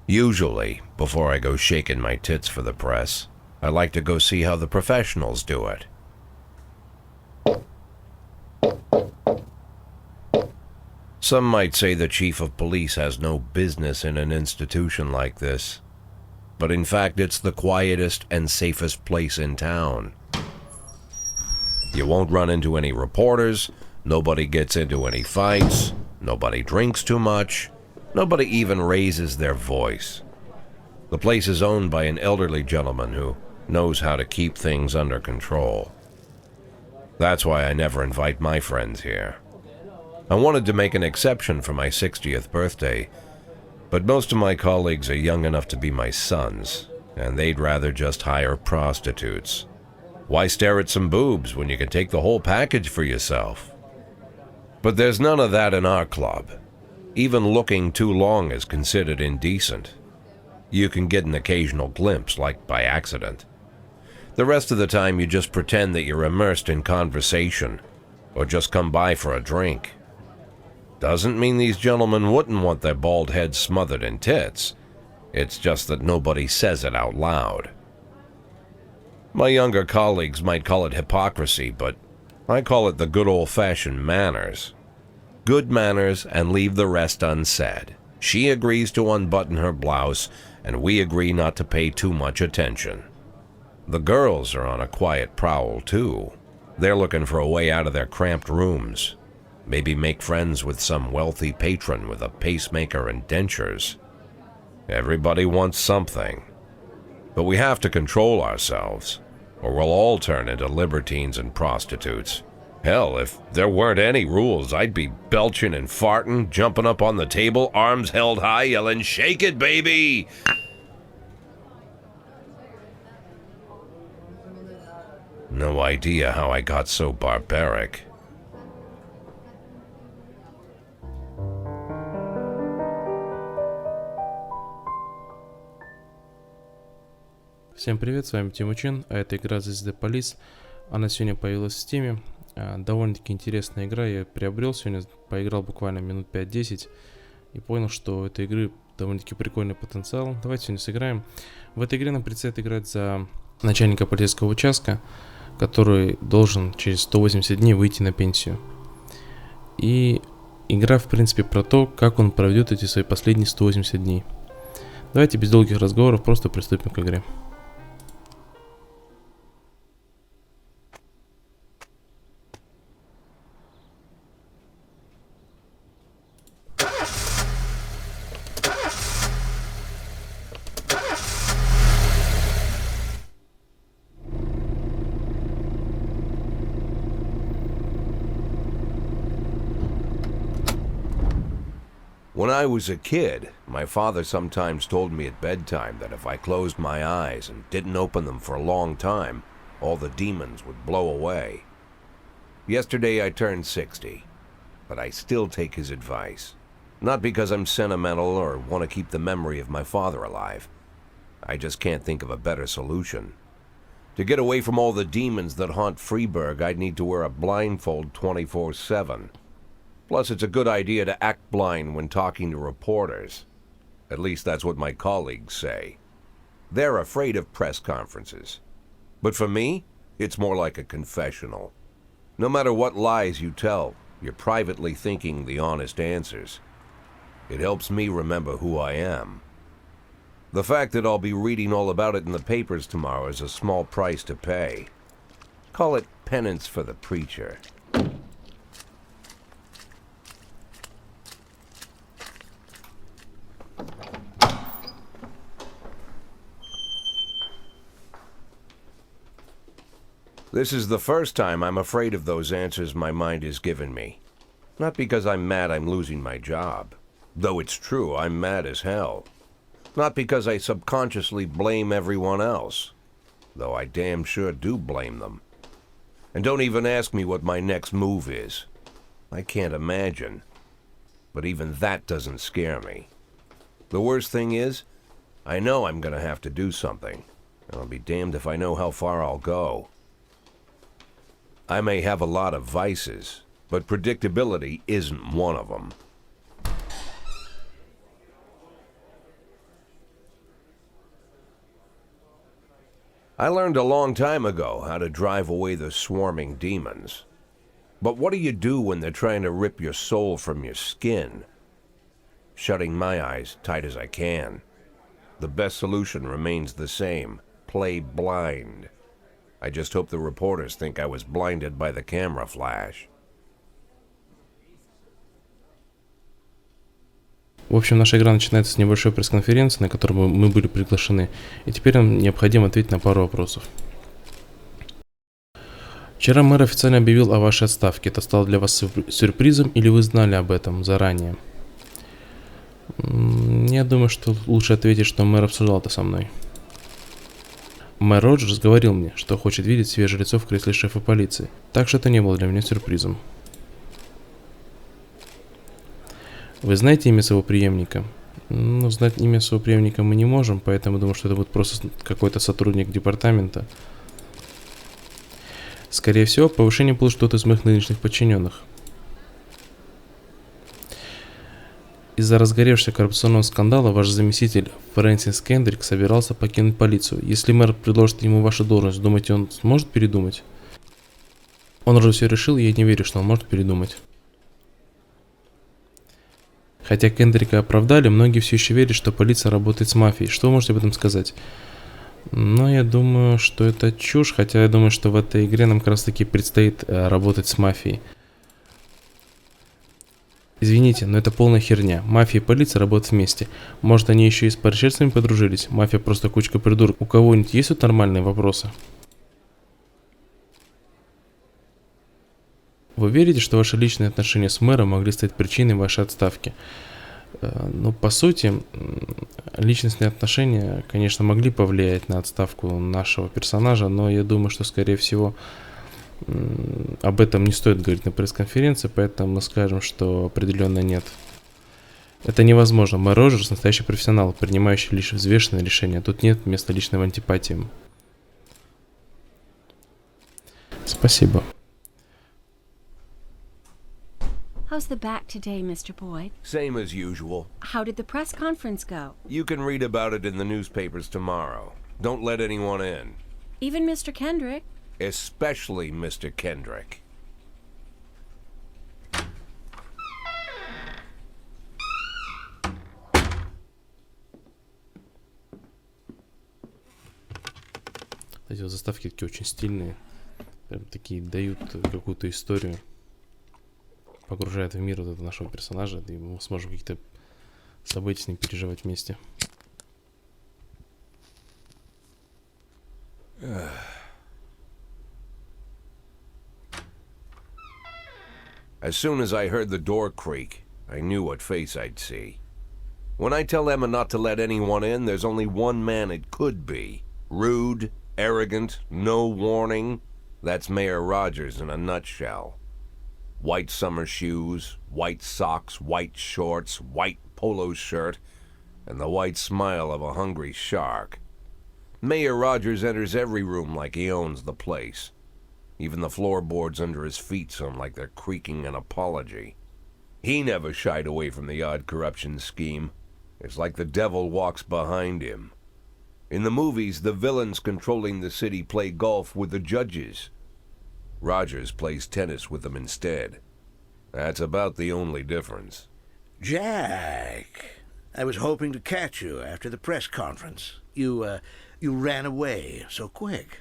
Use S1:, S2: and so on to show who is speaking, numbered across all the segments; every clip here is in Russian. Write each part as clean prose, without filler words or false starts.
S1: Usually, before I go shaking my tits for the press, I like to go see how the professionals do it. Some might say the chief of police has no business in an institution like this, but in fact it's the quietest and safest place in town. You won't run into any reporters, nobody gets into any fights, nobody drinks too much, nobody even raises their voice. The place is owned by an elderly gentleman who knows how to keep things under control. That's why I never invite my friends here. I wanted to make an exception for my 60th birthday, but most of my colleagues are young enough to be my sons, and they'd rather just hire prostitutes. Why stare at some boobs when you can take the whole package for yourself? But there's none of that in our club. Even looking too long is considered indecent. You can get an occasional glimpse, like by accident. The rest of the time you just pretend that you're immersed in conversation, or just come by for a drink. Doesn't mean these gentlemen wouldn't want their bald heads smothered in tits. It's just that nobody says it out loud. My younger colleagues might call it hypocrisy, but I call it the good old-fashioned manners. Good manners and leave the rest unsaid. She agrees to unbutton her blouse, and we agree not to pay too much attention. The girls are on a quiet prowl, too. They're looking for a way out of their cramped rooms. Maybe make friends with some wealthy patron with a pacemaker and dentures. Everybody wants something. But we have to control ourselves, or we'll all turn into libertines and prostitutes. Hell, if there weren't any rules, I'd be belching and farting, jumping up on the table, arms held high, yelling, "Shake it, baby!" No idea how I got so barbaric.
S2: Всем привет, с вами Timuchin, а это игра The Police. Она сегодня появилась в Steam. Довольно-таки интересная игра, я приобрел сегодня, поиграл буквально минут 5-10 и понял, что у этой игры довольно-таки прикольный потенциал. Давайте сегодня сыграем. В этой игре нам предстоит играть за начальника полицейского участка, который должен через 180 дней выйти на пенсию. И игра, в принципе, про то, как он проведет эти свои последние 180 дней. Давайте без долгих разговоров просто приступим к игре.
S1: When I was a kid, my father sometimes told me at bedtime that if I closed my eyes and didn't open them for a long time, all the demons would blow away. Yesterday I turned 60, but I still take his advice. Not because I'm sentimental or want to keep the memory of my father alive. I just can't think of a better solution. To get away from all the demons that haunt Freeburg, I'd need to wear a blindfold 24/7. Plus, it's a good idea to act blind when talking to reporters. At least that's what my colleagues say. They're afraid of press conferences. But for me, it's more like a confessional. No matter what lies you tell, you're privately thinking the honest answers. It helps me remember who I am. The fact that I'll be reading all about it in the papers tomorrow is a small price to pay. Call it penance for the preacher. This is the first time I'm afraid of those answers my mind has given me. Not because I'm mad I'm losing my job. Though it's true, I'm mad as hell. Not because I subconsciously blame everyone else. Though I damn sure do blame them. And don't even ask me what my next move is. I can't imagine. But even that doesn't scare me. The worst thing is, I know I'm gonna have to do something. And I'll be damned if I know how far I'll go. I may have a lot of vices, but predictability isn't one of them. I learned a long time ago how to drive away the swarming demons. But what do you do when they're trying to rip your soul from your skin? Shutting my eyes tight as I can. The best solution remains the same. Play blind. I just hope the reporters think I was blinded by the camera flash.
S2: В общем, наша игра начинается с небольшой пресс-конференции, на которую мы были приглашены, и теперь нам необходимо ответить на пару вопросов. Вчера мэр официально объявил о вашей отставке. Это стало для вас сюрпризом или вы знали об этом заранее? Я думаю, что лучше ответить, что мэр обсуждал это со мной. Мэр Роджерс говорил мне, что хочет видеть свежее лицо в кресле шефа полиции, так что это не было для меня сюрпризом. Вы знаете имя своего преемника? Ну, знать имя своего преемника мы не можем, поэтому думаю, что это будет просто какой-то сотрудник департамента. Скорее всего, повышение получит кто-то из моих нынешних подчиненных. Из-за разгоревшегося коррупционного скандала ваш заместитель Фрэнсис Кендрик собирался покинуть полицию. Если мэр предложит ему вашу должность, думаете, он сможет передумать? Он уже все решил, и я не верю, что он может передумать. Хотя Кендрика оправдали, многие все еще верят, что полиция работает с мафией. Что вы можете об этом сказать? Но я думаю, что это чушь, хотя я думаю, что в этой игре нам как раз таки предстоит работать с мафией. Извините, но это полная херня. Мафия и полиция работают вместе. Может, они еще и с пришельцами подружились? Мафия просто кучка придурок. У кого-нибудь есть тут нормальные вопросы? Вы верите, что ваши личные отношения с мэром могли стать причиной вашей отставки? Ну, по сути, личностные отношения, конечно, могли повлиять на отставку нашего персонажа, но я думаю, что, скорее всего, об этом не стоит говорить на пресс-конференции, поэтому мы скажем, что определенно нет. Это невозможно. Мэр Роджерс настоящий профессионал, принимающий лишь взвешенные решения. Тут нет места личным антипатиям. Спасибо.
S3: How's the back today, Mr. Boyd?
S1: Same as usual.
S3: How did the press conference go?
S1: You can read about it in the newspapers tomorrow. Don't let anyone in.
S3: Even Mr. Kendrick?
S1: Especially Mr. Kendrick.
S2: Эти вот заставки такие очень стильные. Прям такие дают какую-то историю. Погружает в мир вот этого нашего персонажа, и мы сможем какие-то события с ним переживать вместе.
S1: As soon as I heard the door creak, I knew what face I'd see. When I tell Emma not to let anyone in, there's only one man it could be. Rude, arrogant, no warning. That's Mayor Rogers in a nutshell. White summer shoes, white socks, white shorts, white polo shirt, and the white smile of a hungry shark. Mayor Rogers enters every room like he owns the place. Even the floorboards under his feet sound like they're creaking an apology. He never shied away from the odd corruption scheme. It's like the devil walks behind him. In the movies, the villains controlling the city play golf with the judges. Rogers plays tennis with them instead. That's about the only difference.
S4: Jack, I was hoping to catch you after the press conference. You ran away so quick.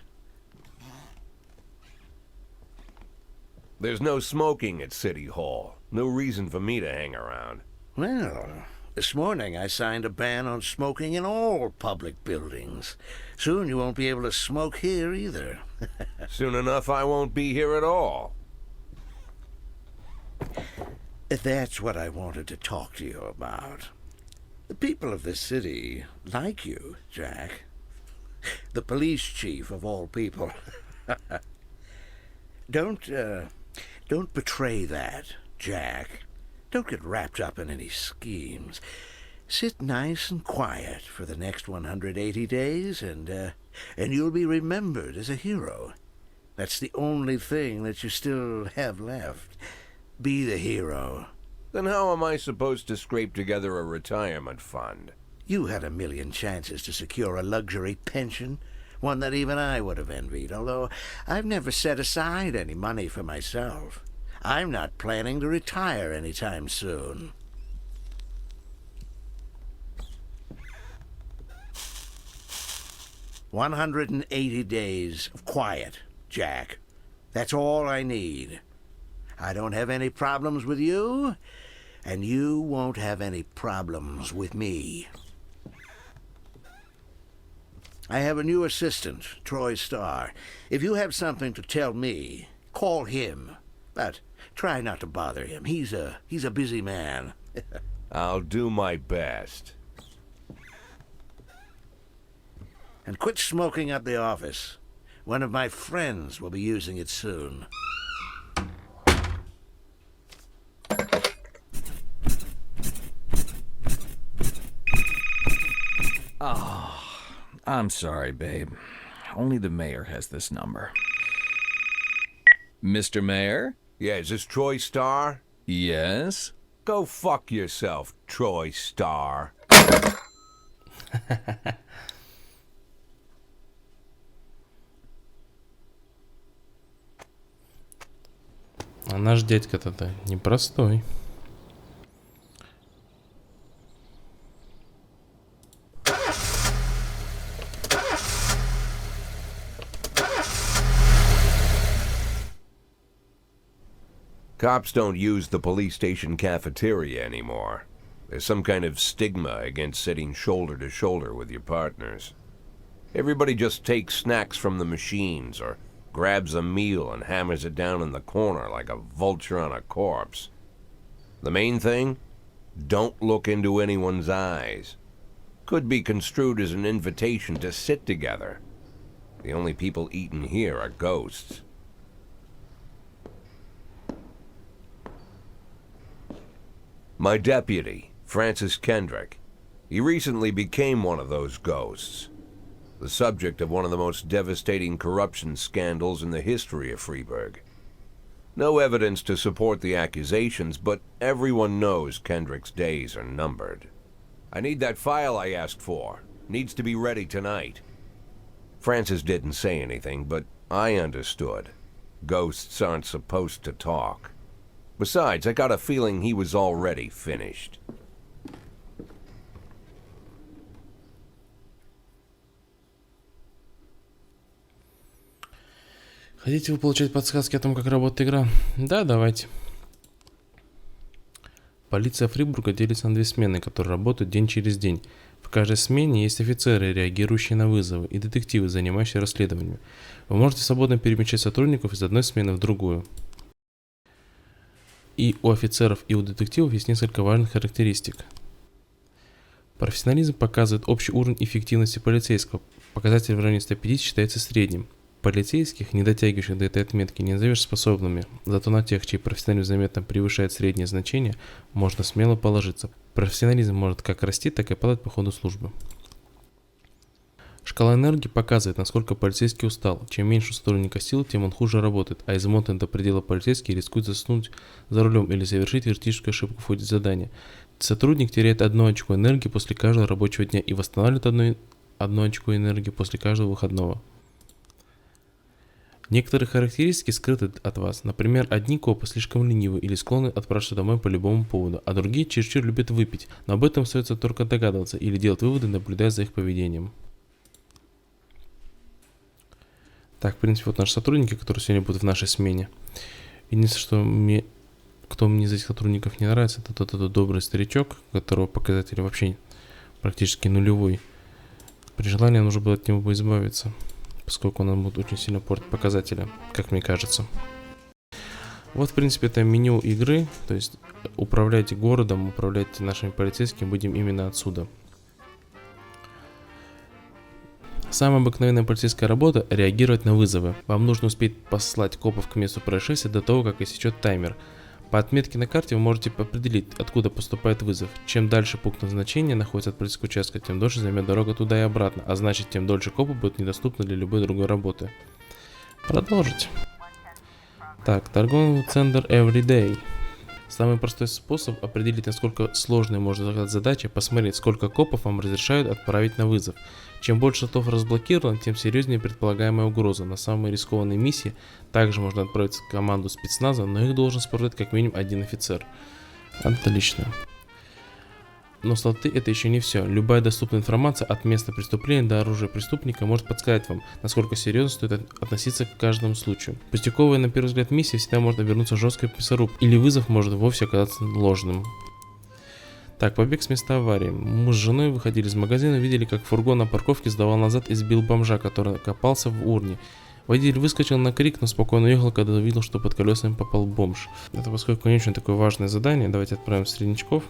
S1: There's no smoking at City Hall. No reason for me to hang around.
S4: Well, this morning I signed a ban on smoking in all public buildings. Soon you won't be able to smoke here either.
S1: Soon enough I won't be here at all.
S4: That's what I wanted to talk to you about. The people of this city like you, Jack. The police chief of all people. Don't betray that, Jack. Don't get wrapped up in any schemes. Sit nice and quiet for the next 180 days, and you'll be remembered as a hero. That's the only thing that you still have left. Be the hero.
S1: Then how am I supposed to scrape together a retirement fund?
S4: You had a million chances to secure a luxury pension. One that even I would have envied, although I've never set aside any money for myself. I'm not planning to retire anytime soon. "180 days of quiet, Jack. That's all I need. I don't have any problems with you, and you won't have any problems with me. I have a new assistant, Troy Starr. If you have something to tell me, call him. But try not to bother him. He's a busy man."
S1: I'll do my best.
S4: "And quit smoking up the office. One of my friends will be using it soon."
S5: I'm sorry, babe. Only the mayor has this number. Mr. Mayor?
S1: Yeah, is this Troy Starr?
S5: Yes?
S1: Go fuck yourself, Troy Starr.
S2: А наш дядька-то непростой.
S1: Cops don't use the police station cafeteria anymore. There's some kind of stigma against sitting shoulder to shoulder with your partners. Everybody just takes snacks from the machines or grabs a meal and hammers it down in the corner like a vulture on a corpse. The main thing? Don't look into anyone's eyes. Could be construed as an invitation to sit together. The only people eating here are ghosts. My deputy, Francis Kendrick. He recently became one of those ghosts. The subject of one of the most devastating corruption scandals in the history of Freeburg. No evidence to support the accusations, but everyone knows Kendrick's days are numbered. I need that file I asked for. Needs to be ready tonight. Francis didn't say anything, but I understood. Ghosts aren't supposed to talk. Besides, I got a feeling he was already finished.
S2: Хотите вы получать подсказки о том, как работает игра? Да, давайте. Полиция Фрибурга делится на две смены, которые работают день через день. В каждой смене есть офицеры, реагирующие на вызовы, и детективы, занимающиеся расследованиями. Вы можете свободно перемещать сотрудников из одной смены в другую. И у офицеров, и у детективов есть несколько важных характеристик. Профессионализм показывает общий уровень эффективности полицейского. Показатель в районе 150 считается средним. Полицейских, не дотягивающих до этой отметки, не назовешь способными. Зато на тех, чей профессионализм заметно превышает среднее значение, можно смело положиться. Профессионализм может как расти, так и падать по ходу службы. Шкала энергии показывает, насколько полицейский устал. Чем меньше у сотрудника сил, тем он хуже работает, а измотанный до предела полицейский рискует заснуть за рулем или совершить критическую ошибку в ходе задания. Сотрудник теряет 1 очко энергии после каждого рабочего дня и восстанавливает 1 очко энергии после каждого выходного. Некоторые характеристики скрыты от вас. Например, одни копы слишком ленивы или склонны отпрашиваться домой по любому поводу, а другие чересчур любят выпить, но об этом остается только догадываться или делать выводы, наблюдая за их поведением. Так, в принципе, вот наши сотрудники, которые сегодня будут в нашей смене. Единственное, что кто мне из этих сотрудников не нравится, это тот добрый старичок, которого показатель вообще практически нулевой. При желании нужно было от него избавиться, поскольку он будет очень сильно портить показатели, как мне кажется. Вот, в принципе, это меню игры, то есть управляйте городом, управляйте нашими полицейскими, будем именно отсюда. Самая обыкновенная полицейская работа – реагировать на вызовы. Вам нужно успеть послать копов к месту происшествия до того, как истечет таймер. По отметке на карте вы можете определить, откуда поступает вызов. Чем дальше пункт назначения находится от полицейского участка, тем дольше займет дорога туда и обратно, а значит, тем дольше копы будут недоступны для любой другой работы. Продолжить. Так, торговый центр Everyday. Самый простой способ определить, насколько сложной может оказаться задача, посмотреть, сколько копов вам разрешают отправить на вызов. Чем больше слотов разблокировано, тем серьезнее предполагаемая угроза. На самые рискованные миссии также можно отправить команду спецназа, но их должен сопровождать как минимум один офицер. Отлично. Но слоты это еще не все. Любая доступная информация от места преступления до оружия преступника может подсказать вам, насколько серьезно стоит относиться к каждому случаю. Пустяковая на первый взгляд миссия всегда может обернуться жесткой мясорубкой, или вызов может вовсе оказаться ложным. Так, побег с места аварии. Муж с женой выходили из магазина, видели, как фургон на парковке сдавал назад и сбил бомжа, который копался в урне. Водитель выскочил на крик, но спокойно уехал, когда увидел, что под колесами попал бомж. Это поскольку не очень такое важное задание, давайте отправим среднячков.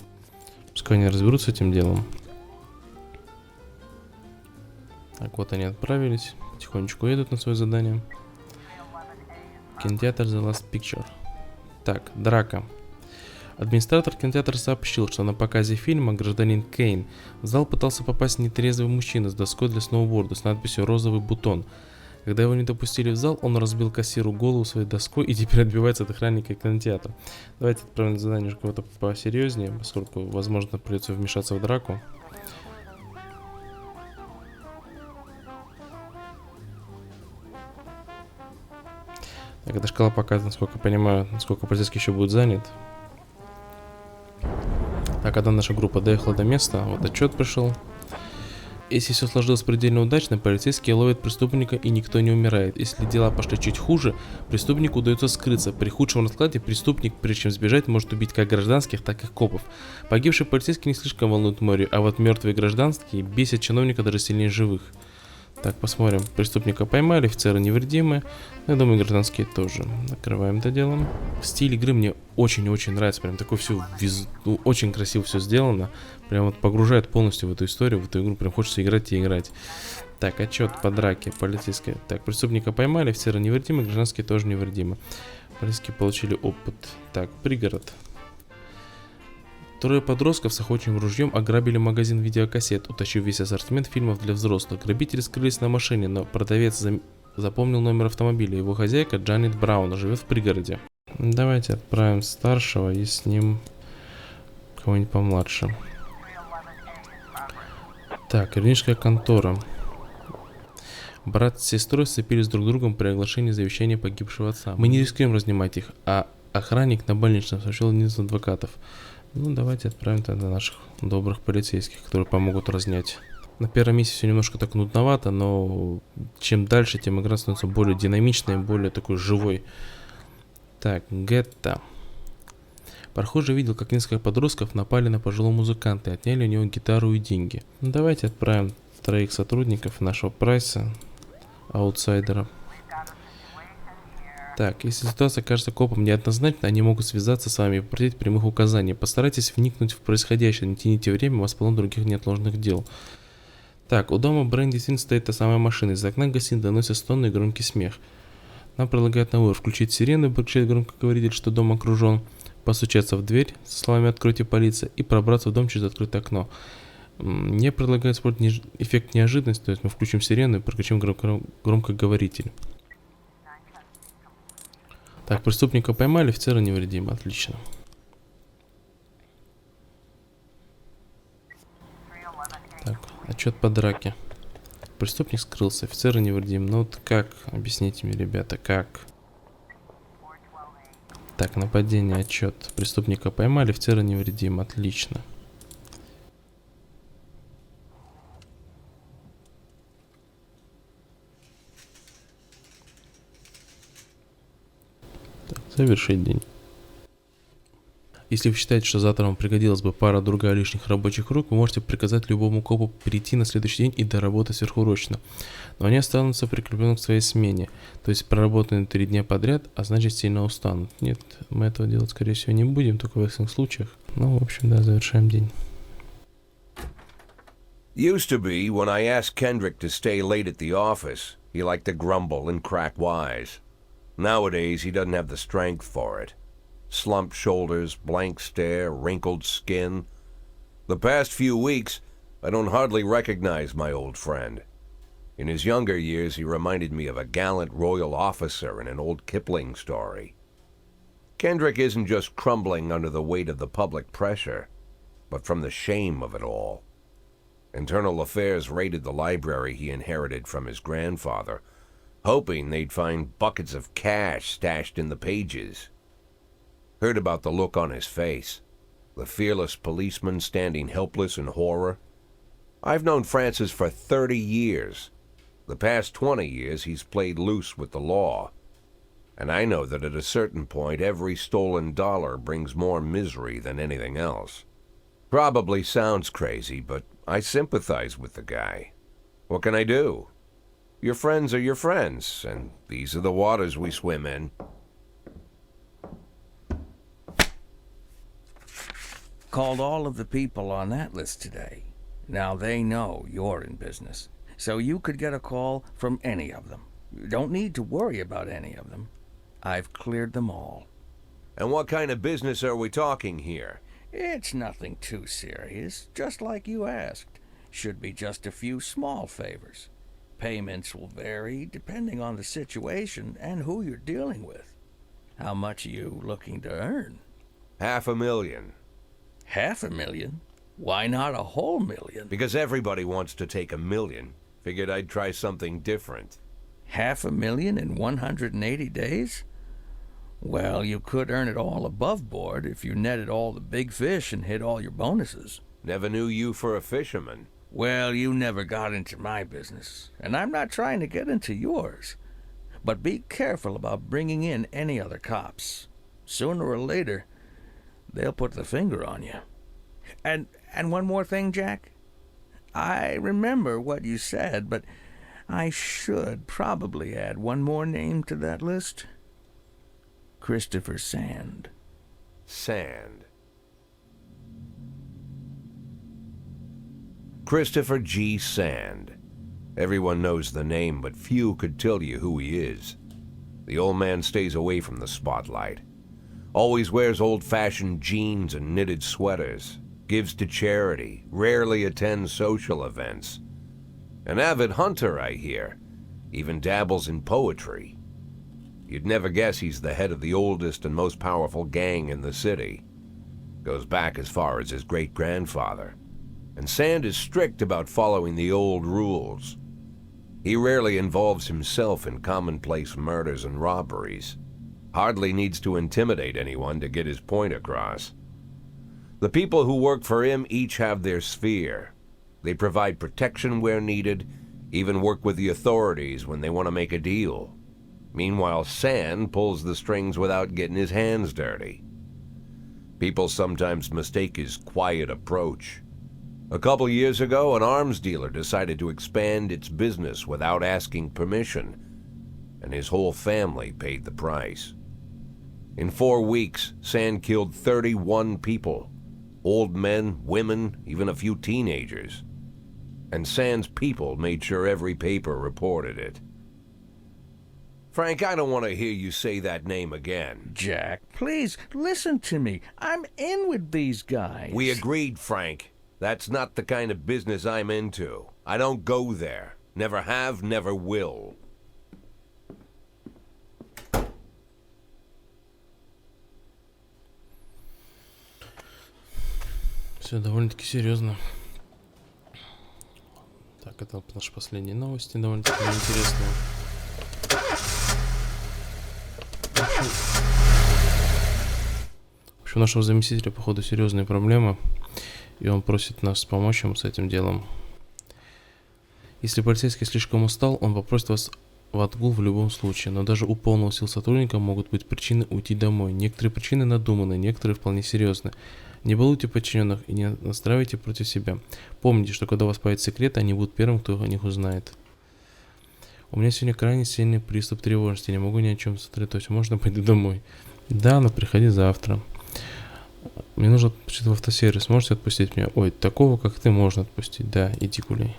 S2: Пускай они разберутся с этим делом. Так, вот они отправились. Потихонечку едут на свое задание. Кинотеатр The Last Picture. Так, драка. Администратор кинотеатра сообщил, что на показе фильма гражданин Кейн в зал пытался попасть нетрезвый мужчина с доской для сноуборда с надписью «Розовый бутон». Когда его не допустили в зал, он разбил кассиру голову своей доской и теперь отбивается от охранника кинотеатра. Давайте отправим задание уже кого-то посерьезнее, поскольку, возможно, придется вмешаться в драку. Так, эта шкала показывает, насколько я понимаю, насколько полицейский еще будет занят. Так, когда наша группа доехала до места, вот отчет пришел. Если все сложилось предельно удачно, полицейские ловят преступника и никто не умирает. Если дела пошли чуть хуже, преступнику удается скрыться. При худшем раскладе преступник, прежде чем сбежать, может убить как гражданских, так и копов. Погибшие полицейские не слишком волнуют море, а вот мертвые гражданские бесят чиновника даже сильнее живых. Так, посмотрим. Преступника поймали, офицеры невредимы. Я думаю, гражданские тоже. Накрываем это делом. Стиль игры мне очень-очень нравится. Прям такой все очень красиво все сделано. Прям вот погружает полностью в эту историю, в эту игру. Прям хочется играть и играть. Так, отчет по драке полицейская. Так, преступника поймали, офицеры невредимы, гражданские тоже невредимы. Полицейские получили опыт. Так, пригород. Трое подростков с охотничьим ружьем ограбили магазин видеокассет, утащив весь ассортимент фильмов для взрослых. Грабители скрылись на машине, но продавец запомнил номер автомобиля. Его хозяйка Джанет Браун живет в пригороде. Давайте отправим старшего и с ним кого-нибудь помладше. Так, юридическая контора. Брат с сестрой сцепились друг с другом при оглашении завещания погибшего отца. Мы не рискуем разнимать их, а охранник на больничном сообщил один из адвокатов. Ну, давайте отправим тогда наших добрых полицейских, которые помогут разнять. На первой миссии все немножко так нудновато, но чем дальше, тем игра становится более динамичной, более такой живой. Так, гетто. Прохожий видел, как несколько подростков напали на пожилого музыканта и отняли у него гитару и деньги. Ну, давайте отправим троих сотрудников нашего прайса, аутсайдера. Так, если ситуация кажется копам неоднозначно, они могут связаться с вами и попросить прямых указаний. Постарайтесь вникнуть в происходящее, не тяните время, у вас полно других неотложных дел. Так, у дома Брэн действительно стоит та самая машина. Из окна гостиной доносится стоны и громкий смех. Нам предлагают на выбор включить сирену, прокричать громкоговоритель, что дом окружен, постучаться в дверь со словами «Откройте, полиция» и пробраться в дом через открытое окно. Мне предлагают использовать эффект неожиданности, то есть мы включим сирену и прокричим громкоговоритель. Так, преступника поймали, офицера невредимы, отлично. Так, отчет по драке. Преступник скрылся, офицеры невредимы. Ну вот как? Объясните мне, ребята, как? Так, нападение, отчет. Преступника поймали, офицеры невредимы, отлично. Завершить день. Если вы считаете, что завтра вам пригодилась бы пара-другая лишних рабочих рук, вы можете приказать любому копу перейти на следующий день и доработать сверхурочно. Но они останутся прикреплены к своей смене. То есть проработаны 3 дня подряд, а значит сильно устанут. Нет, мы этого делать скорее всего не будем, только в экстренных случаях. Ну, в общем, да, завершаем день.
S1: Used to be, when I asked Kendrick to stay late at the office, he liked to grumble and crack wise. Nowadays, he doesn't have the strength for it. Slumped shoulders, blank stare, wrinkled skin. The past few weeks, I don't hardly recognize my old friend. In his younger years, he reminded me of a gallant royal officer in an old Kipling story. Kendrick isn't just crumbling under the weight of the public pressure, but from the shame of it all. Internal Affairs raided the library he inherited from his grandfather, hoping they'd find buckets of cash stashed in the pages. Heard about the look on his face, the fearless policeman standing helpless in horror. I've known Francis for 30 years. The past 20 years he's played loose with the law. And I know that at a certain point every stolen dollar brings more misery than anything else. Probably sounds crazy, but I sympathize with the guy. What can I do? Your friends are your friends, and these are the waters we swim in.
S5: Called all of the people on that list today. Now they know you're in business, so you could get a call from any of them. You don't need to worry about any of them. I've cleared them all.
S1: And what kind of business are we talking here?
S5: It's nothing too serious, just like you asked. Should be just a few small favors. Payments will vary depending on the situation and who you're dealing with. How much are you looking to earn?
S1: $500,000.
S5: $500,000? Why not a whole million?
S1: Because everybody wants to take $1 million. Figured I'd try something different.
S5: $500,000 in 180 days? Well, you could earn it all above board if you netted all the big fish and hit all your bonuses.
S1: Never knew you for a fisherman.
S5: Well, you never got into my business, and I'm not trying to get into yours. But be careful about bringing in any other cops. Sooner or later, they'll put the finger on you. And one more thing, Jack. I remember what you said, but I should probably add one more name to that list. Christopher Sand.
S1: Sand. Christopher G. Sand. Everyone knows the name, but few could tell you who he is. The old man stays away from the spotlight. Always wears old-fashioned jeans and knitted sweaters. Gives to charity. Rarely attends social events. An avid hunter, I hear. Even dabbles in poetry. You'd never guess he's the head of the oldest and most powerful gang in the city. Goes back as far as his great-grandfather. And Sand is strict about following the old rules. He rarely involves himself in commonplace murders and robberies. Hardly needs to intimidate anyone to get his point across. The people who work for him each have their sphere. They provide protection where needed, even work with the authorities when they want to make a deal. Meanwhile, Sand pulls the strings without getting his hands dirty. People sometimes mistake his quiet approach. A couple years ago, an arms dealer decided to expand its business without asking permission, and his whole family paid the price. In 4 weeks, Sand killed 31 people. Old men, women, even a few teenagers. And Sand's people made sure every paper reported it. Frank, I don't want to hear you say that name again.
S5: Jack, please, listen to me. I'm in with these guys.
S1: We agreed, Frank. That's not the kind of business I'm into. I don't go there. Never have, never will.
S2: Все довольно-таки серьезно. Так, это наши последние новости, довольно-таки интересные. В общем, у нашего заместителя, походу, серьезные проблемы, и он просит нас помочь ему с этим делом. Если полицейский слишком устал, он попросит вас в отгул в любом случае, но даже у полного сил сотрудника могут быть причины уйти домой. Некоторые причины надуманы, некоторые вполне серьезны. Не балуйте подчиненных и не настраивайте против себя. Помните, что когда у вас появятся секреты, они будут первым, кто о них узнает. У меня сегодня крайне сильный приступ тревожности, не могу ни о чем сосредоточиться. Можно пойду домой? Да, но приходи завтра. Мне нужно отпустить в автосервис. Можете отпустить меня? Ой, такого, как ты, можно отпустить. Да, иди гуляй.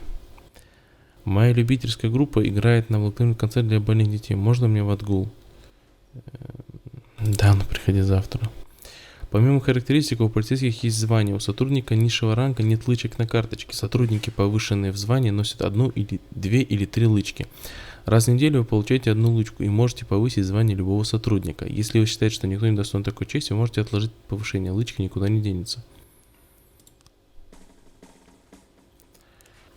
S2: Моя любительская группа играет на благотворительном концерте для больных детей. Можно мне в отгул? Да, но приходи завтра. Помимо характеристик, у полицейских есть звание. У сотрудника низшего ранга нет лычек на карточке. Сотрудники, повышенные в звании, носят 1 или 2 или 3 лычки. Раз в неделю вы получаете одну лычку и можете повысить звание любого сотрудника. Если вы считаете, что никто не достоин такой чести, вы можете отложить повышение. Лычка никуда не денется.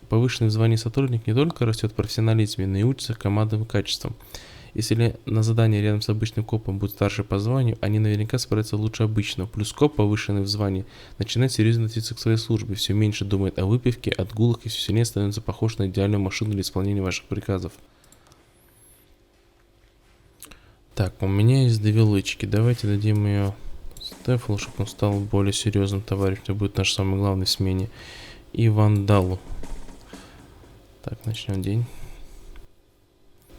S2: Повышенный в звании сотрудник не только растет в профессионализме, но и учится командным качествам. Если на задании рядом с обычным копом будет старше по званию, они наверняка справятся лучше обычного. Плюс коп, повышенный в звании, начинает серьезно относиться к своей службе, все меньше думает о выпивке, отгулах и все сильнее становится похож на идеальную машину для исполнения ваших приказов. Так, у меня есть две лычки. Давайте дадим ее Стефлу, чтобы он стал более серьезным товарищем. Это будет наш самый главный в смене. И Вандалу. Так, начнем день.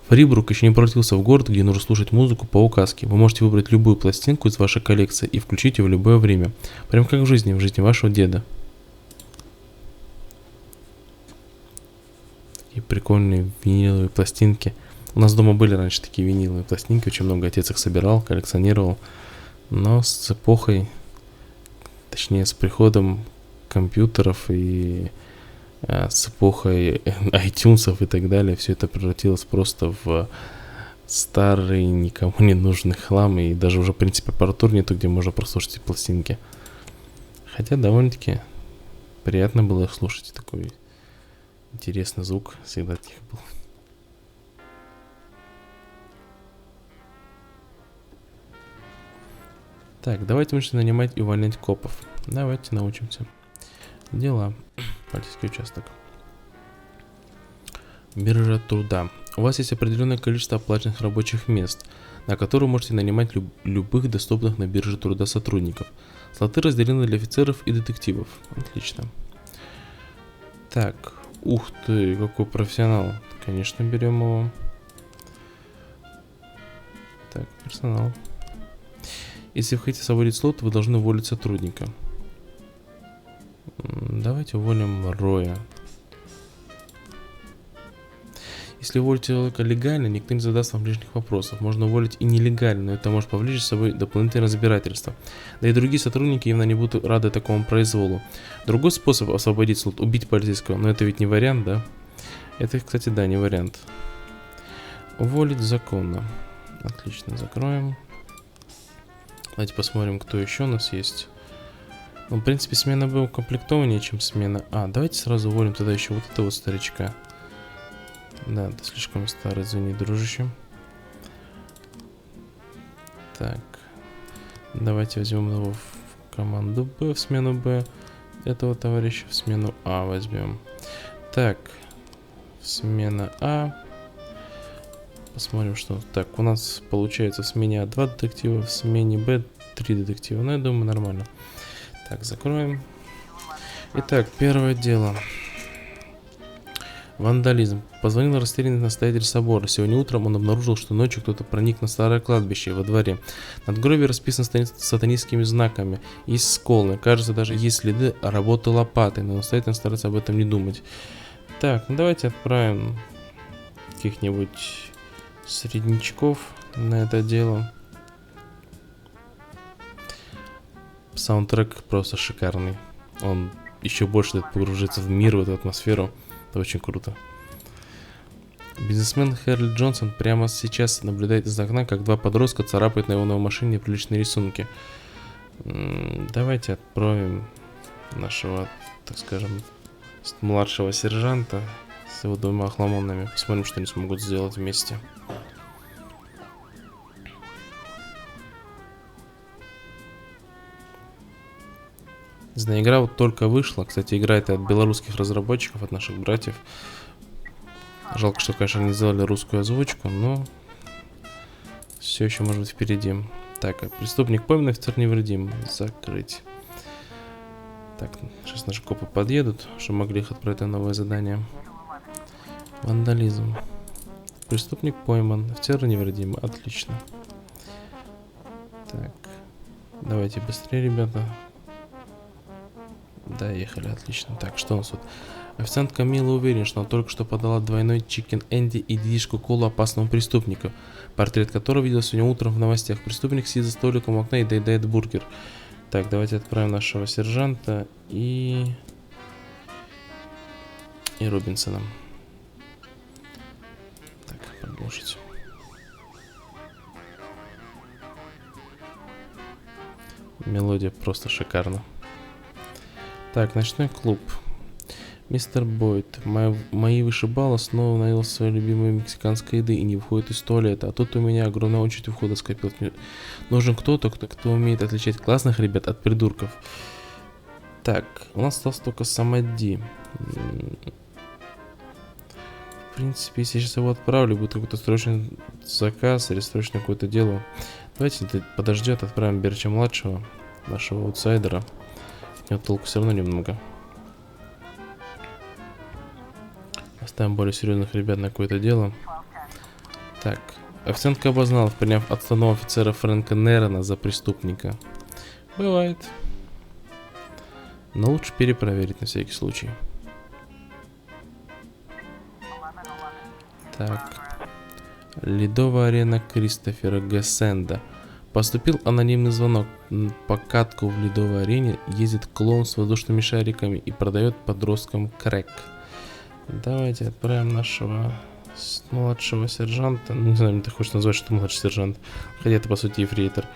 S2: Фрибрук еще не превратился в город, где нужно слушать музыку по указке. Вы можете выбрать любую пластинку из вашей коллекции и включить ее в любое время. Прям как в жизни вашего деда. И прикольные виниловые пластинки. У нас дома были раньше такие виниловые пластинки, очень много отец их собирал, коллекционировал. Но с эпохой, точнее с приходом компьютеров и с эпохой iTunes и так далее, все это превратилось просто в старый, никому не нужный хлам. И даже уже, в принципе, аппаратур нету, где можно прослушать эти пластинки. Хотя довольно-таки приятно было их слушать. Такой интересный звук всегда тихо был. Так, давайте начнем нанимать и увольнять копов. Давайте научимся. Дела. Полицейский участок. Биржа труда. У вас есть определенное количество оплаченных рабочих мест, на которые вы можете нанимать любых доступных на бирже труда сотрудников. Слоты разделены для офицеров и детективов. Отлично. Так, ух ты, какой профессионал. Конечно, берем его. Так, персонал. Если вы хотите освободить слот, вы должны уволить сотрудника. Давайте уволим Роя. Если уволить человека легально, никто не задаст вам лишних вопросов. Можно уволить и нелегально, но это может повлечь за собой дополнительное разбирательство. Да и другие сотрудники явно не будут рады такому произволу. Другой способ освободить слот — убить полицейского, но это ведь не вариант, да? Это, кстати, да, не вариант. Уволить законно. Отлично, закроем. Давайте посмотрим, кто еще у нас есть. Ну, в принципе, смена Б укомплектованнее, чем смена А. Давайте сразу уволим тогда еще вот этого старичка. Да, ты слишком старый, извини, дружище. Так. Давайте возьмем его в команду Б, в смену Б. Этого товарища в смену А возьмем. Так. Смена А. Посмотрим, что... Так, у нас получается в смене А 2 детектива, в смене Б 3 детектива. Ну, я думаю, нормально. Так, закроем. Итак, первое дело. Вандализм. Позвонил растерянный настоятель собора. Сегодня утром он обнаружил, что ночью кто-то проник на старое кладбище во дворе. Надгробие расписано сатанистскими знаками. Есть сколы. Кажется, даже есть следы работы лопатой. Но настоятель старается об этом не думать. Так, ну давайте отправим каких-нибудь среднячков на это дело. Саундтрек просто шикарный. Он еще больше дает погружиться в мир, в эту атмосферу. Это очень круто. Бизнесмен Хэрли Джонсон прямо сейчас наблюдает из окна, как два подростка царапают на его новой машине приличные рисунки. Давайте отправим нашего, так скажем, младшего сержанта с его двумя охламонами. Посмотрим, что они смогут сделать вместе. Не знаю, игра вот только вышла. Кстати, игра это от белорусских разработчиков, от наших братьев. Жалко, что, конечно, не сделали русскую озвучку, но все еще может быть впереди. Так, преступник пойман, офицер невредим. Закрыть. Так, сейчас наши копы подъедут, чтобы могли их отправить на новое задание. Вандализм. Преступник пойман, офицер невредим. Отлично. Так, давайте быстрее, ребята. Да, ехали, отлично. Так, что у нас тут? Официант Камила уверен, что она только что подала двойной чикен Энди и дедишку колу опасному преступнику, портрет которого видел сегодня утром в новостях. Преступник сидит за столиком у окна и доедает бургер. Так, давайте отправим нашего сержанта и Робинсона. Так, послушать. Мелодия просто шикарна. Так, ночной клуб. Мистер Бойд, мои вышибалы снова наелся своей любимой мексиканской еды и не выходит из туалета. А тут у меня огромная очередь у входа скопилась. Мне нужен кто-то, кто умеет отличать классных ребят от придурков. Так, у нас остался только Самади. В принципе, если я сейчас его отправлю, будет какой-то срочный заказ или срочное какое-то дело. Давайте это подождет, отправим Берча-младшего, нашего аутсайдера. От него толку все равно немного. Оставим более серьезных ребят на какое-то дело. Так, официантка обознала, приняв отставного офицера Фрэнка Нерона за преступника. Бывает. Но лучше перепроверить на всякий случай. Так. Ледовая арена Кристофера Гессенда. Поступил анонимный звонок. По катку в ледовой арене ездит клоун с воздушными шариками и продает подросткам крэк. Давайте отправим нашего младшего сержанта. Не знаю, мне так хочется назвать, что младший сержант. Хотя это по сути ефрейтор.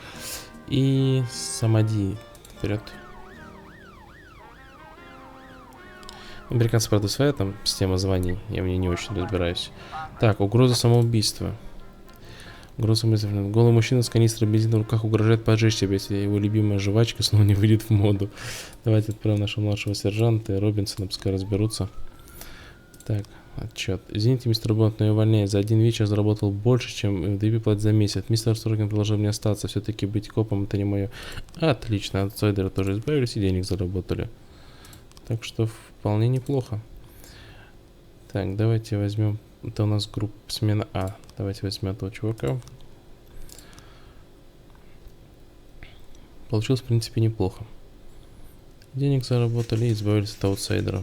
S2: И Самади. Вперед. Американцы, правда, своя там система званий. Я в ней не очень разбираюсь. Так, угроза самоубийства. Угроза самоубийства. Голый мужчина с канистрой бензина в руках угрожает поджечь себя, если его любимая жвачка снова не выйдет в моду. Давайте отправим нашего младшего сержанта и Робинсона, пускай разберутся. Так, отчет. Извините, мистер Бонд, но я увольняюсь. За один вечер заработал больше, чем МДП платит за месяц. Мистер Сорокин предложил мне остаться. Все-таки быть копом это не мое. Отлично, от Сойдера тоже избавились и денег заработали. Так что вполне неплохо. Так, давайте возьмем... Это у нас группа смена А. Давайте возьмем этого чувака. Получилось, в принципе, неплохо. Денег заработали и избавились от аутсайдера.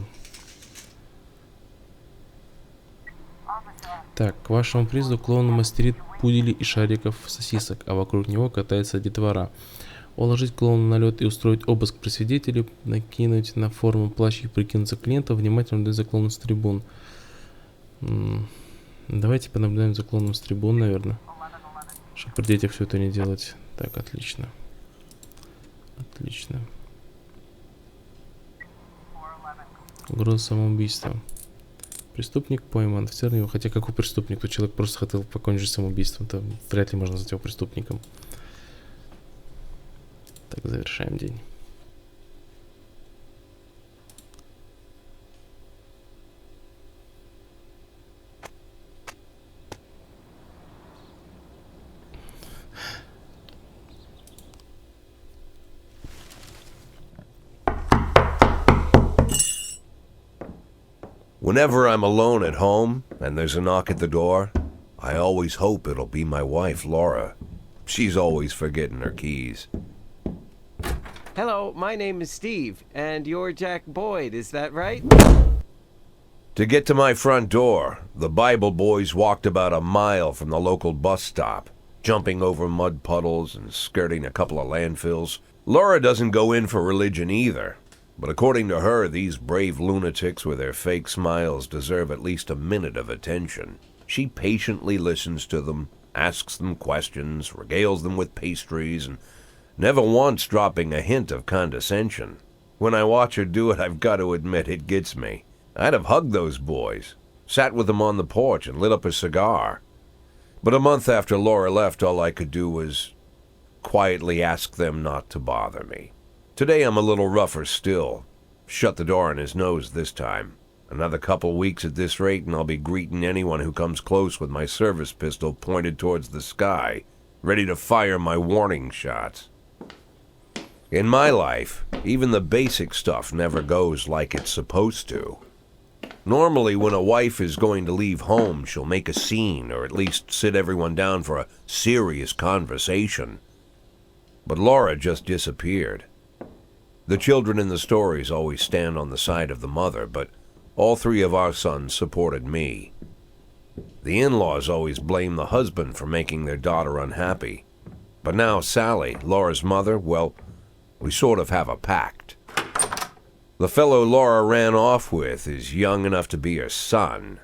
S2: Так, к вашему призу клоун мастерит пуделей и шариков сосисок, а вокруг него катается детвора. Уложить клоуна на лед и устроить обыск при свидетеле, накинуть на форму плащ и прикинуться клиенту, внимательно наблюдать за клоуном с трибун. Давайте понаблюдаем за клоуном с трибун, наверное. Чтобы при детях все это не делать. Так, отлично. Отлично. Угроза самоубийства. Преступник пойман. Офицер его. Хотя какой преступник? То человек просто хотел покончить самоубийством. То вряд ли можно назвать его преступником. Так, завершаем день.
S1: Whenever I'm alone at home and there's a knock at the door, I always hope it'll be my wife, Laura. She's always forgetting her keys.
S6: Hello, my name is Steve, and you're Jack Boyd, is that right?
S1: To get to my front door, the Bible boys walked about a mile from the local bus stop, jumping over mud puddles and skirting a couple of landfills. Laura doesn't go in for religion either, but according to her, these brave lunatics with their fake smiles deserve at least a minute of attention. She patiently listens to them, asks them questions, regales them with pastries, and never once dropping a hint of condescension. When I watch her do it, I've got to admit it gets me. I'd have hugged those boys, sat with them on the porch and lit up a cigar. But a month after Laura left, all I could do was quietly ask them not to bother me. Today I'm a little rougher still. Shut the door on his nose this time. Another couple weeks at this rate and I'll be greeting anyone who comes close with my service pistol pointed towards the sky, ready to fire my warning shots. In my life, even the basic stuff never goes like it's supposed to. Normally, when a wife is going to leave home, she'll make a scene or at least sit everyone down for a serious conversation. But Laura just disappeared. The children in the stories always stand on the side of the mother, but all three of our sons supported me. The in-laws always blame the husband for making their daughter unhappy. But now Sally, Laura's mother, well, we sort of have a pact. The fellow Laura ran off with is young enough to be her son.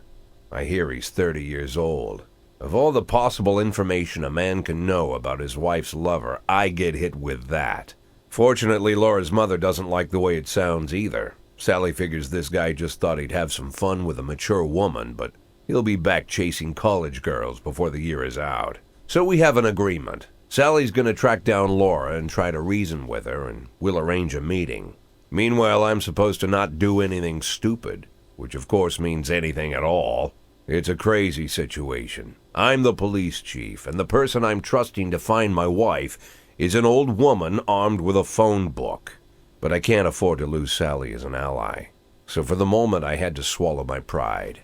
S1: I hear he's 30 years old. Of all the possible information a man can know about his wife's lover, I get hit with that. Fortunately, Laura's mother doesn't like the way it sounds either. Sally figures this guy just thought he'd have some fun with a mature woman, but he'll be back chasing college girls before the year is out. So we have an agreement. Sally's gonna track down Laura and try to reason with her, and we'll arrange a meeting. Meanwhile, I'm supposed to not do anything stupid, which of course means anything at all. It's a crazy situation. I'm the police chief, and the person I'm trusting to find my wife is an old woman armed with a phone book. But I can't afford to lose Sally as an ally. So for the moment, I had to swallow my pride.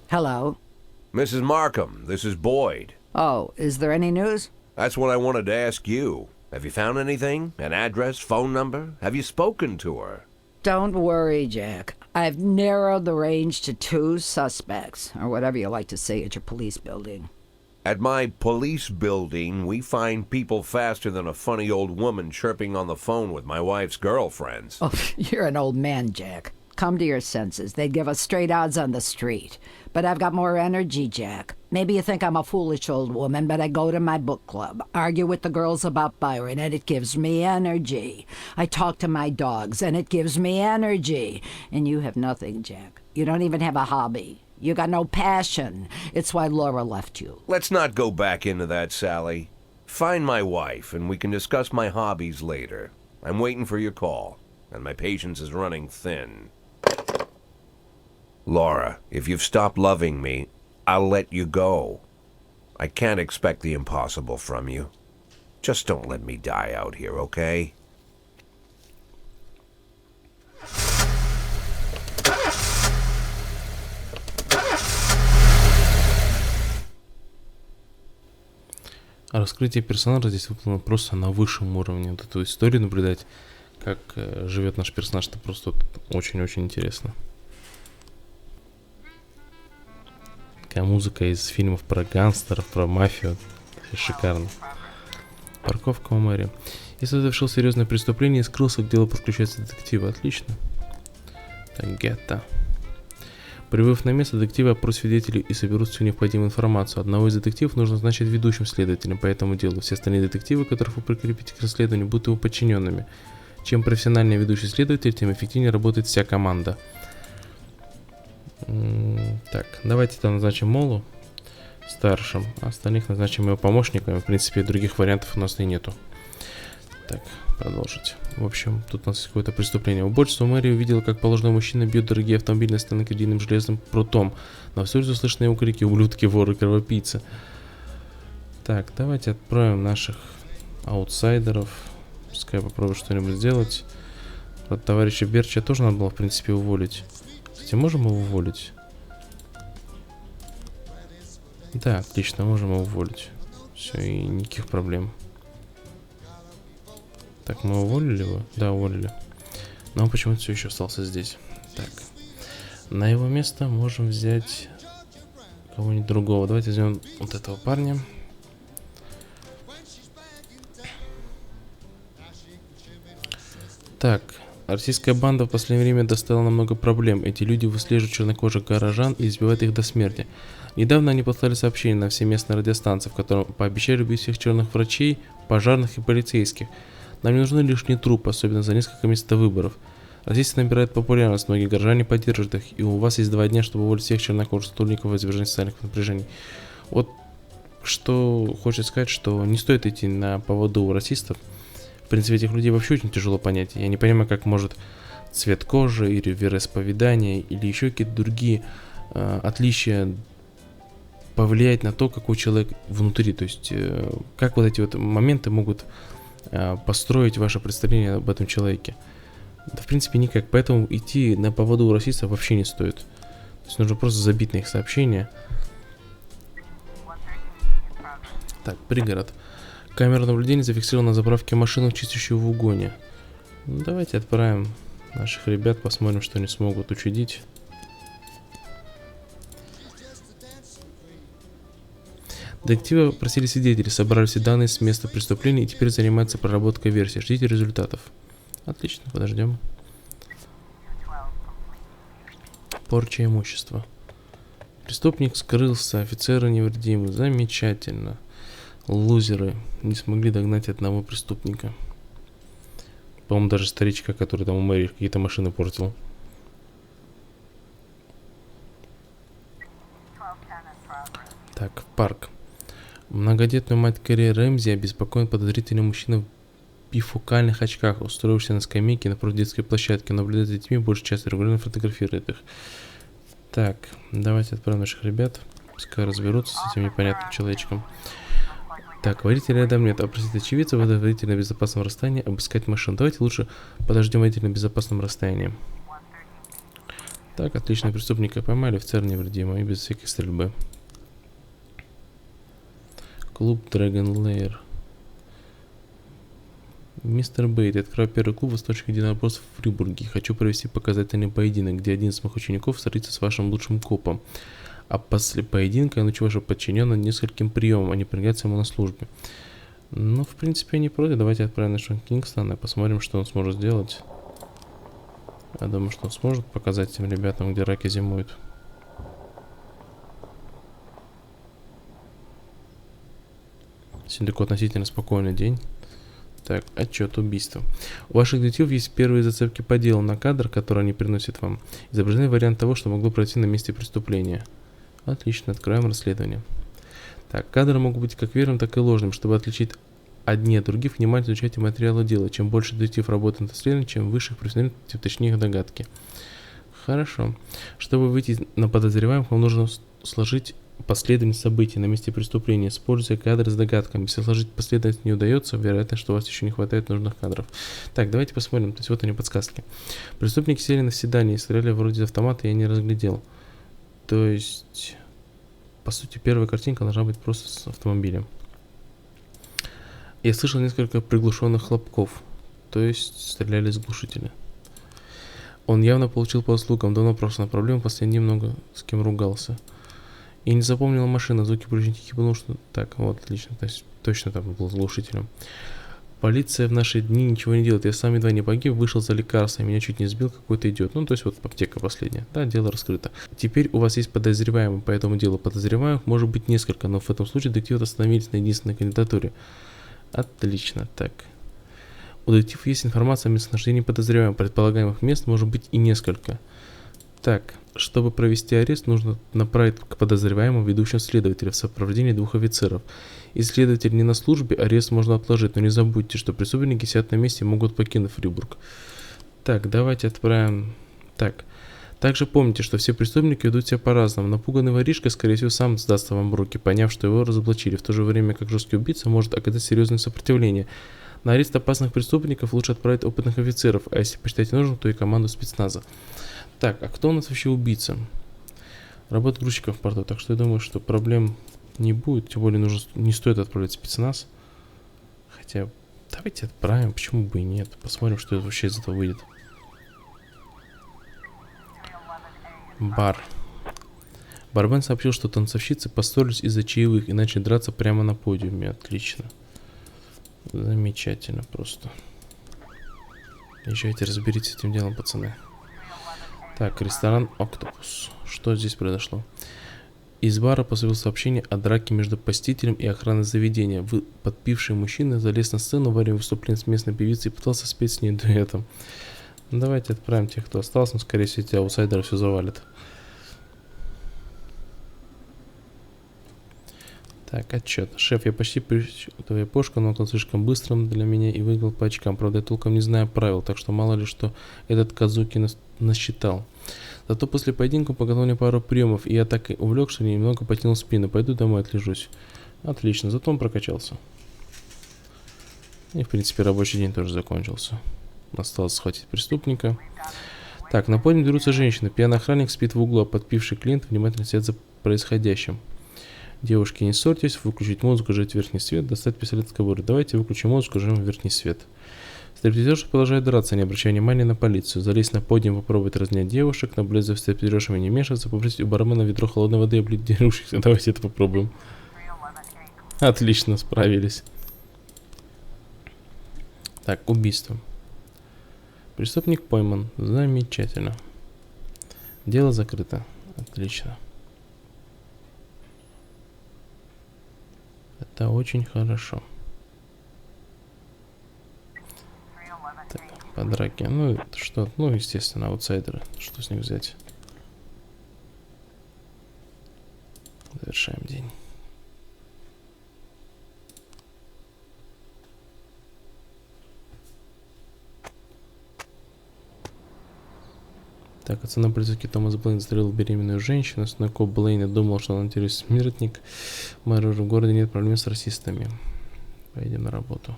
S7: Hello.
S1: Mrs. Markham, this is Boyd.
S7: Oh, is there any news?
S1: That's what I wanted to ask you. Have you found anything? An address, phone number? Have you spoken to her?
S7: Don't worry, Jack. I've narrowed the range to 2 suspects, or whatever you like to say at your police building.
S1: At my police building, we find people faster than a funny old woman chirping on the phone with my wife's girlfriends.
S7: Oh, you're an old man, Jack. Come to your senses. They'd give us straight odds on the street. But I've got more energy, Jack. Maybe you think I'm a foolish old woman, but I go to my book club, argue with the girls about Byron, and it gives me energy. I talk to my dogs, and it gives me energy. And you have nothing, Jack. You don't even have a hobby. You got no passion. It's why Laura left you.
S1: Let's not go back into that, Sally. Find my wife, and we can discuss my hobbies later. I'm waiting for your call, and my patience is running thin. Laura, if you've stopped loving me, I'll let you go. I can't expect the impossible from you. Just don't let me die out here, okay?
S2: Раскрытие персонажа здесь выполнено просто на высшем уровне. Вот эту историю наблюдать, как живет наш персонаж, это просто очень-очень интересно. Такая музыка из фильмов про гангстеров, про мафию. Шикарно. Парковка у мэрии. Если совершил серьезное преступление и скрылся, к делу подключаются детективы. Отлично. Так, гетто. Прибыв на место, детективы опросят свидетелей и соберут всю необходимую информацию. Одного из детективов нужно назначить ведущим следователем по этому делу. Все остальные детективы, которых вы прикрепите к расследованию, будут его подчиненными. Чем профессиональнее ведущий следователь, тем эффективнее работает вся команда. Так, давайте там назначим Молу старшим, а остальных назначим его помощниками. В принципе, других вариантов у нас и нету. Так, продолжить. В общем, тут у нас есть какое-то преступление. Уборщица Мэри увидела, как положенный мужчина бьет дорогие автомобили на стены кредитным железным прутом. На всю улицу слышны его крики: ублюдки, воры, кровопийцы. Так, давайте отправим наших аутсайдеров. Пускай попробуют что-нибудь сделать. Вот товарища Берча тоже надо было, в принципе, уволить. Кстати, можем его уволить? Да, отлично, можем его уволить. Все, и никаких проблем. Так, мы уволили его? Да, уволили. Но он почему-то все еще остался здесь. Так. На его место можем взять кого-нибудь другого. Давайте возьмем вот этого парня. Так. Российская банда в последнее время доставила нам много проблем. Эти люди выслеживают чернокожих горожан и избивают их до смерти. Недавно они послали сообщение на все местные радиостанции, в котором пообещали убить всех черных врачей, пожарных и полицейских. Нам не нужны лишние трупы, особенно за несколько месяцев до выборов. Российцы набирают популярность, многие горожане поддерживают их, и у вас есть 2 дня, чтобы уволить всех чернокожих сотрудников и избежать социальных напряжений. Вот что хочет сказать, что не стоит идти на поводу у расистов. В принципе, этих людей вообще очень тяжело понять. Я не понимаю, как может цвет кожи или вероисповедание или еще какие-то другие отличия повлиять на то, какой человек внутри. То есть, как вот эти вот моменты могут построить ваше представление об этом человеке. Да, в принципе, никак. Поэтому идти на поводу у расистов вообще не стоит. То есть нужно просто забить на их сообщения. Так, пригород. Камера наблюдения зафиксировала на заправке машину, чистящую в угоне. Ну, давайте отправим наших ребят, посмотрим, что они смогут учудить. Детективы просили свидетелей, собрали все данные с места преступления и теперь занимаются проработкой версии. Ждите результатов. Отлично, подождем. Порча имущества. Преступник скрылся, офицеры невредимы. Замечательно. Лузеры не смогли догнать одного преступника. По-моему, даже старичка, который там у мэрии какие-то машины портил. Так, парк. Многодетную мать Кэрри Рэмзи обеспокоен подозрительный мужчина в бифокальных очках, устроившийся на скамейке напротив детской площадки, наблюдает за детьми, больше часто регулярно фотографирует их. Так, давайте отправим наших ребят, пускай разберутся с этим непонятным человечком. Так, водителя рядом нет, опросить очевидца, водителя на безопасном расстоянии, обыскать машину. Давайте лучше подождем водителя на безопасном расстоянии. Так, отлично, преступника поймали, офицер невредимый и без всякой стрельбы. Клуб Dragon Lair. Мистер Бейт, я открою первый клуб восточных единоборств в Фрибурге. Хочу провести показательный поединок, где один из моих учеников сразится с вашим лучшим копом. А после поединка я научу вашего подчиненного нескольким приемам, а не пригодятся ему на службе. Ну, в принципе, я не против. Давайте отправим нашего Кингстона и посмотрим, что он сможет сделать. Я думаю, что он сможет показать этим ребятам, где раки зимуют. Сегодня такой относительно спокойный день. Так, отчет убийства. У ваших детективов есть первые зацепки по делу на кадр, которые они приносят вам. Изображены вариант того, что могло пройти на месте преступления. Отлично, откроем расследование. Так, кадры могут быть как верным, так и ложным. Чтобы отличить одни от других, внимательно изучайте материалы дела. Чем больше детектив работает над расследованием, чем выше их профессионализм, тем точнее их догадки. Хорошо. Чтобы выйти на подозреваемых, вам нужно сложить последовательность событий на месте преступления, используя кадры с догадками. Если сложить последовательность не удается, вероятно, что у вас еще не хватает нужных кадров. Так, давайте посмотрим. То есть вот они подсказки. Преступники сели на седание и стреляли вроде из автомата, я не разглядел. То есть, по сути, первая картинка должна быть просто с автомобилем. Я слышал несколько приглушенных хлопков. То есть, стреляли из глушителя. Он явно получил по заслугам, давно прошел на проблему, последний много с кем ругался. И не запомнил машину, звуки брюшники, потому что... Так, вот, отлично, то есть точно там был с глушителем. Полиция в наши дни ничего не делает. Я сам едва не погиб, вышел за лекарством, меня чуть не сбил какой-то идиот. Ну, то есть вот аптека последняя. Да, дело раскрыто. Теперь у вас есть подозреваемый по этому делу. Подозреваемых может быть несколько, но в этом случае детективы остановились на единственной кандидатуре. Отлично, так. У детективов есть информация о местонахождении подозреваемых. Предполагаемых мест может быть и несколько. Так, чтобы провести арест, нужно направить к подозреваемому ведущего следователя в сопровождении 2 офицеров. Если следователь не на службе, арест можно отложить, но не забудьте, что преступники сидят на месте и могут покинуть Фрибург. Так, давайте отправим... Так, также помните, что все преступники ведут себя по-разному. Напуганный воришка, скорее всего, сам сдастся вам в руки, поняв, что его разоблачили, в то же время как жесткий убийца может оказать серьезное сопротивление. На арест опасных преступников лучше отправить опытных офицеров, а если посчитаете нужным, то и команду спецназа. Так, а кто у нас вообще убийца? Работа грузчиков в порту, так что я думаю, что проблем не будет, тем более не стоит отправлять спецназ. Хотя, давайте отправим, почему бы и нет. Посмотрим, что вообще из этого выйдет. Бар. Бармен сообщил, что танцовщицы поссорились из-за чаевых и начали драться прямо на подиуме. Отлично. Замечательно просто. Езжайте, разберитесь с этим делом, пацаны. Так, ресторан «Октопус». Что здесь произошло? Из бара поступило сообщение о драке между посетителем и охраной заведения. Подпивший мужчина залез на сцену во время выступления с местной певицей и пытался спеть с ней дуэтом. Давайте отправим тех, кто остался, но скорее всего эти аутсайдеры все завалят. Так, отчет. Шеф, я почти пришел твою пошку, но он слишком быстрым для меня и выиграл по очкам. Правда, я толком не знаю правил, так что мало ли что этот Казуки насчитал. Зато после поединка он показал мне пару приемов, и я так и увлекся, немного потянул спину. Пойду домой отлежусь. Отлично, зато он прокачался. И, в принципе, рабочий день тоже закончился. Осталось схватить преступника. Так, на подиуме дерутся женщины. Пьяный охранник спит в углу, а подпивший клиент внимательно следит за происходящим. Девушки, не ссорьтесь, выключить музыку, жать верхний свет, достать пистолет с кобуры. Давайте выключим музыку, жмем верхний свет. Стриптизерша продолжает драться, не обращая внимания на полицию. Залезть на подиум, попробовать разнять девушек, наблюдать за стриптизершами, не мешаться, попросить у бармена ведро холодной воды и облить дерущихся. Давайте это попробуем. Отлично, справились. Так, убийство. Преступник пойман. Замечательно. Дело закрыто. Отлично. Это очень хорошо. Так, по драке. Ну, что? Ну, естественно, аутсайдеры. Что с них взять? Завершаем день. Так, отца полицейский Томас Блейн застрелил беременную женщину. Снэко Блейн думал, что он террорист-смертник. Мэру в городе нет проблем с расистами. Поедем на работу.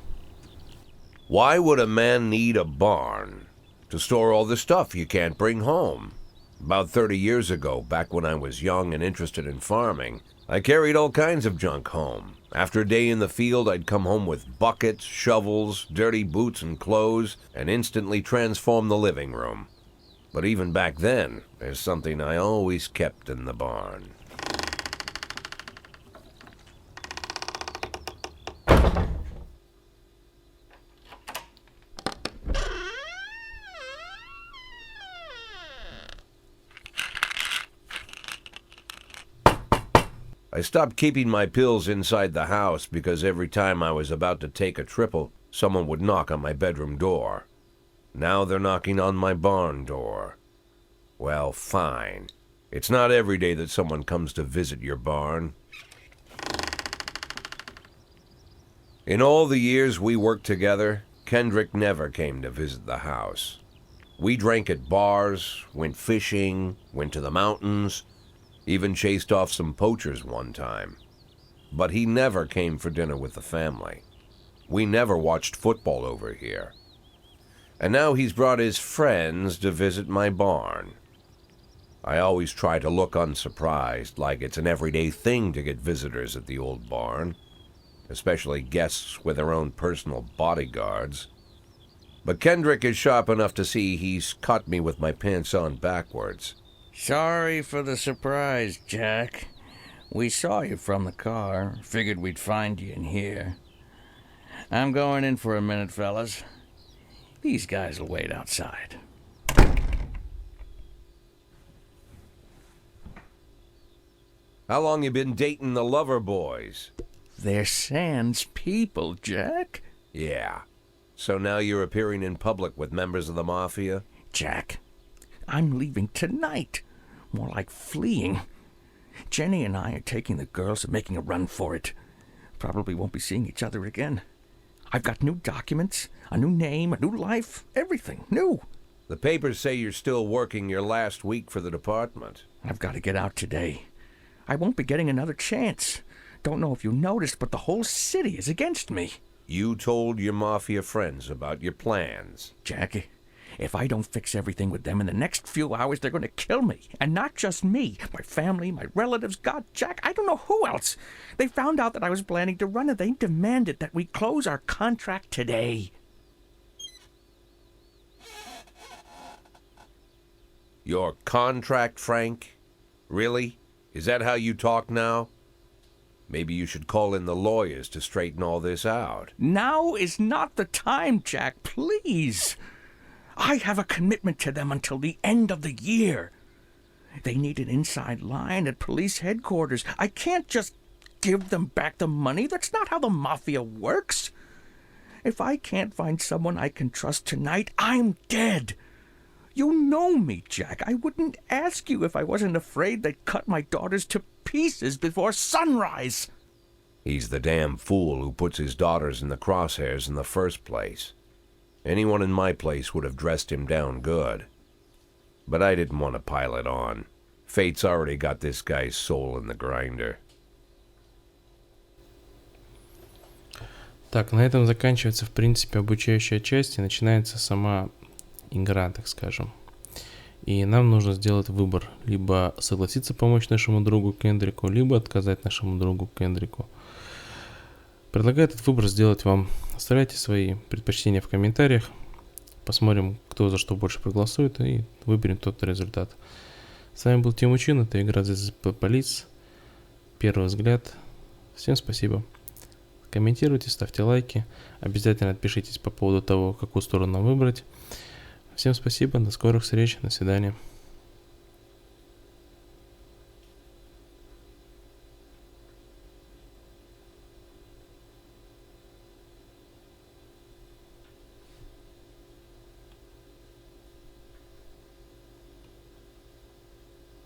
S1: Why would a man need a barn? To store all the stuff you can't bring home. About 30 years ago, back when I was young and interested in farming, I carried all kinds of junk home. After a day in the field, I'd come home with buckets, shovels, dirty boots and clothes, and instantly transform the living room. But even back then, there's something I always kept in the barn. I stopped keeping my pills inside the house because every time I was about to take a triple, someone would knock on my bedroom door. Now they're knocking on my barn door. Well, fine. It's not every day that someone comes to visit your barn. In all the years we worked together, Kendrick never came to visit the house. We drank at bars, went fishing, went to the mountains, even chased off some poachers one time. But he never came for dinner with the family. We never watched football over here. And now he's brought his friends to visit my barn. I always try to look unsurprised, like it's an everyday thing to get visitors at the old barn, especially guests with their own personal bodyguards. But Kendrick is sharp enough to see he's caught me with my pants on backwards.
S5: Sorry for the surprise, Jack. We saw you from the car. Figured we'd find you in here. I'm going in for a minute, fellas. These guys will wait outside.
S1: How long you been dating the lover boys?
S5: They're Sans people, Jack.
S1: Yeah. So now you're appearing in public with members of the Mafia?
S5: Jack, I'm leaving tonight. More like fleeing. Jenny and I are taking the girls and making a run for it. Probably won't be seeing each other again. I've got new documents, a new name, a new life, everything new.
S1: The papers say you're still working your last week for the department.
S5: I've got to get out today. I won't be getting another chance. Don't know if you noticed, but the whole city is against me.
S1: You told your Mafia friends about your plans.
S5: Jackie, if I don't fix everything with them in the next few hours, they're going to kill me. And not just me. My family, my relatives, God, Jack, I don't know who else. They found out that I was planning to run and they demanded that we close our contract today.
S1: Your contract, Frank? Really? Is that how you talk now? Maybe you should call in the lawyers to straighten all this out.
S5: Now is not the time, Jack, please. I have a commitment to them until the end of the year. They need an inside line at police headquarters. I can't just give them back the money. That's not how the Mafia works. If I can't find someone I can trust tonight, I'm dead. You know me, Jack. I wouldn't ask you if I wasn't afraid they'd cut my daughters to pieces before sunrise.
S1: He's the damn fool who puts his daughters in the crosshairs in the first place. Anyone in my place would have dressed him down good. But I didn't want to pile it on. Fate's already got this guy's soul in the grinder.
S2: Так, на этом заканчивается, в принципе, обучающая часть, и начинается сама игра, так скажем. И нам нужно сделать выбор. Либо согласиться помочь нашему другу Кендрику, либо отказать нашему другу Кендрику. Предлагаю этот выбор сделать вам. Оставляйте свои предпочтения в комментариях. Посмотрим, кто за что больше проголосует, и выберем тот результат. С вами был Timuchin, это игра The Police. Первый взгляд. Всем спасибо. Комментируйте, ставьте лайки. Обязательно отпишитесь по поводу того, какую сторону нам выбрать. Всем спасибо, до скорых встреч, до свидания.